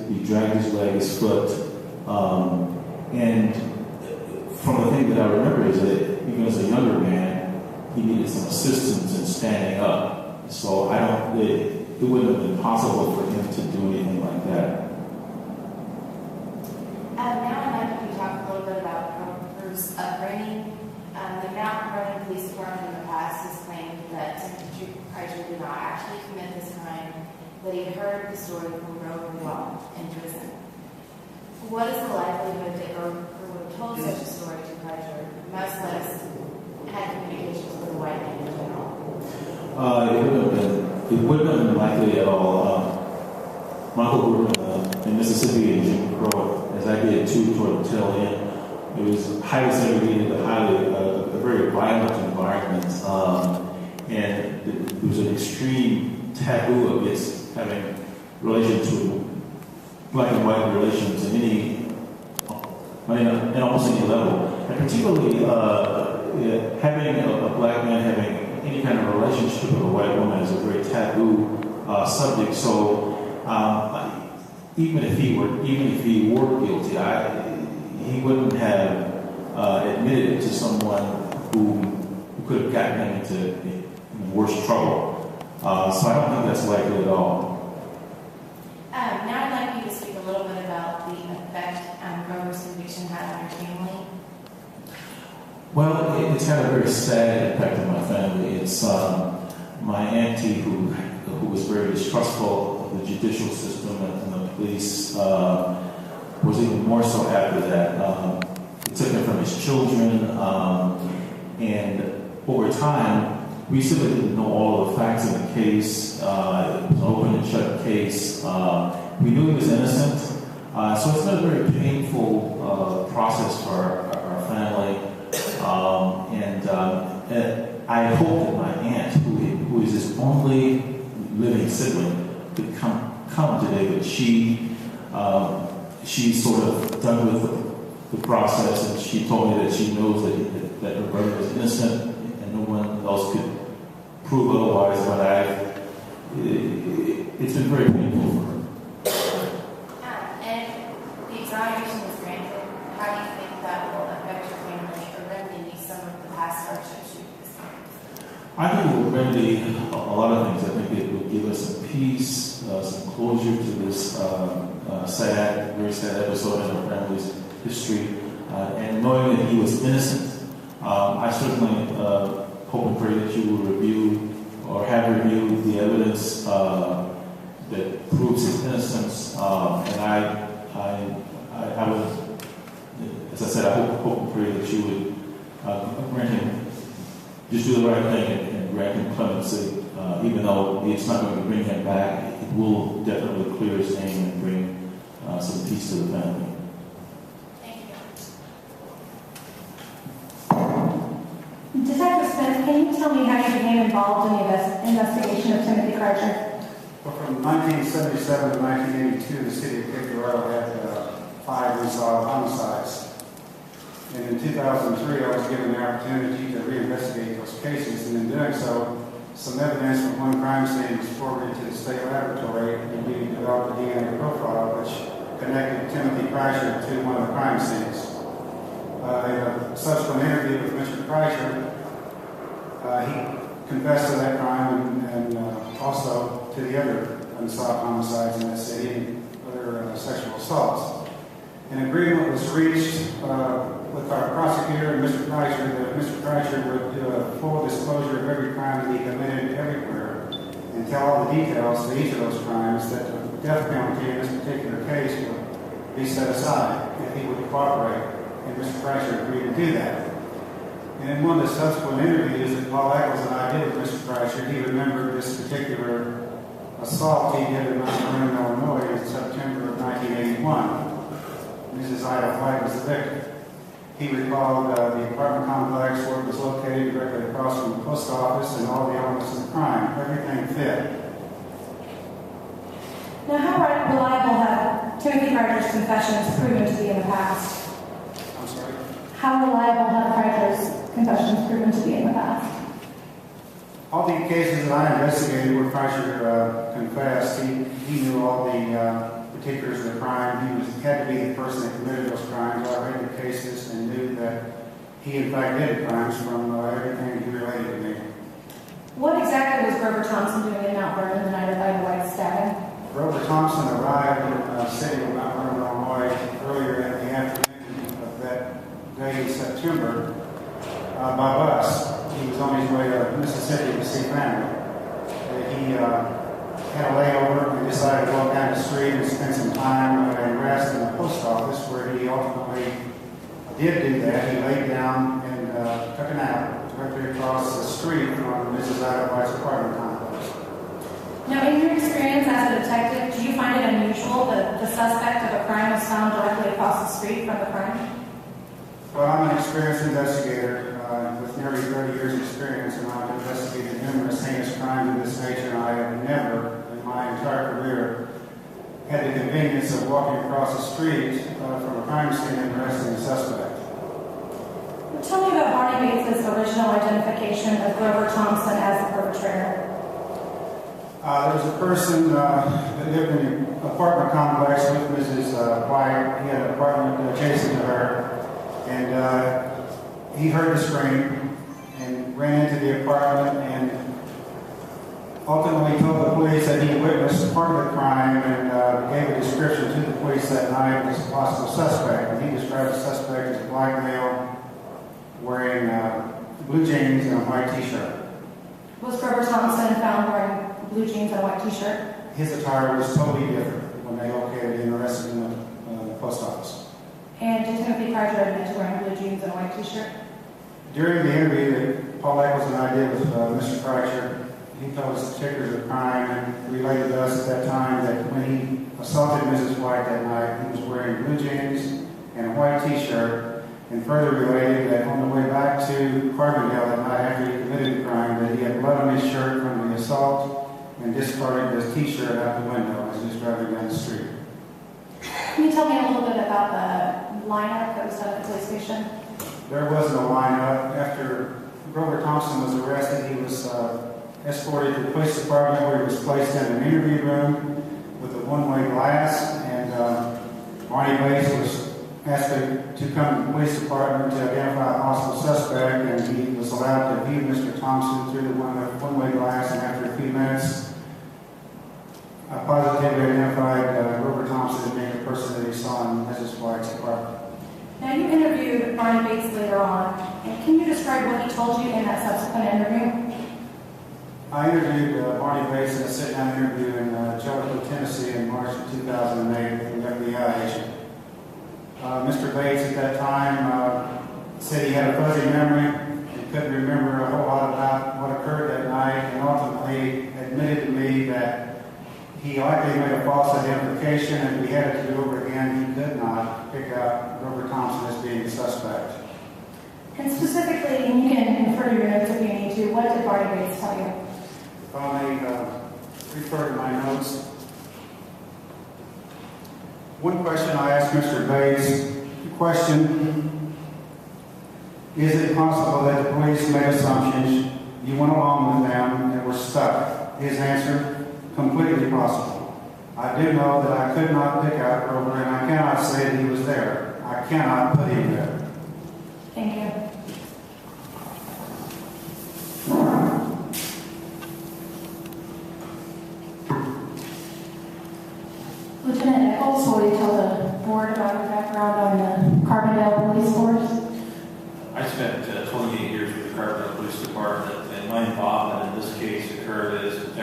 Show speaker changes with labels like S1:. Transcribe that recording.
S1: He dragged his leg, his foot, and from the thing that I remember is that even as a younger man, he needed some assistance in standing up. So it wouldn't have been possible for him to do anything like that.
S2: Now I'd like to talk a little bit about Bruce's upbringing. The Mount Vernon Police Department in the past has claimed that Timothy Kreischer did not actually commit this crime, but he heard the story from Grover while in prison. What is the likelihood that Grover would have told such a story to Kreischer, much less had communications with the white man in general?
S1: It wouldn't have been likely at all. Michael grew up in Mississippi in Jim Crow, as I did too toward the tail end. It was highly segregated, a very violent environment, and there was an extreme taboo against having relations with black and white relations in almost any level, and particularly having a black man having any kind of relationship with a white woman is a very taboo subject. So even if he were guilty, he wouldn't have admitted it to someone who could have gotten him into worse trouble. So I don't think that's likely at all.
S2: Now I'd like you to speak a little bit about the effect Grover's conviction had on your family.
S1: Well, it's had a very sad impact on my family. It's my auntie who was very distrustful of the judicial system and the police was even more so after that. It took him from his children, and over time, we simply didn't know all of the facts of the case. It was an open and shut case. We knew he was innocent, so it's been a very painful process for our family. And I hope that my aunt, who is his only living sibling, could come today, but she's sort of done with the process, and she told me that she knows that her brother was innocent, and no one else could prove otherwise. But it's been very painful for her.
S2: And the exoneration was granted. How do you think that will affect your family or remedy some of the past hardships you've experienced?
S1: I think it will remedy a lot of things. I think it would give us some peace, some closure to this very sad episode in our family's history. And knowing that he was innocent, I certainly hope and pray that you will review or have reviewed the evidence that proves his innocence. And I would, as I said, I hope and pray that you would grant him, just do the right thing and grant him clemency. Even though it's not going to bring him back, it will definitely clear his name and bring some peace to the family.
S2: Thank you.
S3: Detective Smith, can you tell me how you became involved in the investigation of Timothy Kreischer?
S4: Well, from 1977 to 1982, the city of Cape Girardeau had 5 unsolved homicides. And in 2003, I was given the opportunity to reinvestigate those cases, and in doing so, some evidence from one crime scene was forwarded to the state laboratory, and we developed a DNA profile which connected Timothy Kreischer to one of the crime scenes. In a subsequent interview with Mr. Kreischer, he confessed to that crime and also to the other unsolved homicides in that city and other sexual assaults. An agreement was reached with our prosecutor and Mr. Kreischer that Mr. Kreischer would do a full disclosure of every crime that he committed everywhere and tell all the details to each of those crimes, that the death penalty in this particular case would be set aside if he would cooperate. And Mr. Kreischer agreed to do that. And in one of the subsequent interviews that Paul Eccles and I did with Mr. Kreischer, he remembered this particular assault he did in Mount Vernon, Illinois in September of 1981. Mrs. Ida White was the victim. He recalled the apartment complex where it was located directly across from the post office and all the elements of the crime. Everything fit.
S3: Now, how reliable have Timothy Kreischer's confessions proven to be in the past?
S4: I'm sorry?
S3: How reliable have Kreischer's confessions proven to be in the past?
S4: All the cases that I investigated where Kreischer confessed, he knew all the particulars of the crime. He had to be the person that committed those crimes. I read the cases and knew that he in fact did the crimes from everything he related to me.
S3: What exactly was Grover Thompson doing in Mount Vernon the night of Ida White's stabbing?
S4: Grover Thompson arrived in the city of Mount Vernon, Illinois, earlier in the afternoon of that day in September by bus. He was on his way to Mississippi to see family. He had a layover and decided to walk down the street and spend some time and rest in the post office, where he ultimately did do that. He laid down and took a nap directly across the street from Mrs. Ida White's apartment complex.
S3: Now, in your experience as a detective, do you find it unusual that the suspect of a crime was found directly across the street from the crime?
S4: Well, I'm an experienced investigator with nearly 30 years experience, and I've investigated numerous heinous crimes of this nature, and I have never, in my entire career, had the convenience of walking across the street from a crime scene and arresting a suspect.
S3: Well, tell me about Barney Bates' original identification of Grover Thompson as the perpetrator.
S4: There was a person that lived in the apartment complex with Mrs. White. He had an apartment adjacent to her, and he heard the scream and ran into the apartment and ultimately told the police that he witnessed part of the crime and gave a description to the police that night as a possible suspect. And he described the suspect as a black male wearing blue jeans and a white t-shirt.
S3: Was Grover Thompson found wearing blue jeans and a white t-shirt?
S4: His attire was totally different when they located him and arrested him at the post office.
S3: And did Timothy Carter admit to wearing blue jeans and a white t-shirt?
S4: During the interview that Paul Eccles and I did with Mr. Kreitzer, he told us the particulars of the crime and related to us at that time that when he assaulted Mrs. White that night, he was wearing blue jeans and a white t-shirt, and further related that on the way back to Carbondale that night after he committed the crime, that he had blood on his shirt from the assault and discarded his t-shirt out the window as he was driving down the street.
S3: Can you tell me a little bit about the lineup that was done at the police station?
S4: There was no lineup. After Grover Thompson was arrested, he was escorted to the police department, where he was placed in an interview room with a one-way glass, and Barney Bates was asked to come to the police department to identify a possible suspect, and he was allowed to view Mr. Thompson through the one-way glass, and after a few minutes, positively identified Grover Thompson as being the person that he saw in Mrs. White's apartment.
S3: Now, you interviewed Barney Bates later on, and can you describe what he told you in that subsequent interview?
S4: I interviewed Barney Bates in a sit-down interview in Jellicoe, Tennessee in March of 2008 with an FBI agent. Mr. Bates at that time said he had a fuzzy memory. He couldn't remember a whole lot about what occurred that night, and ultimately admitted to me that he likely made a false identification, and if we had it to do over again, he could not pick out Grover Thompson as being the suspect.
S3: And specifically, and you can refer to your notes if you need to, what did Barney Bates tell you?
S4: If I may refer to my notes. One question I asked Mr. Bates, the question, is it possible that the police made assumptions, you went along with them, and were stuck? His answer, completely possible. I do know that I could not pick out Grover, and I cannot say that he was there. I cannot put him there.
S3: Thank you. Lieutenant Eccles, will you tell the board about your background on the Carbondale Police Force?
S5: I spent 28 years with the Carbondale Police Department, and my involvement in this case occurred as Detective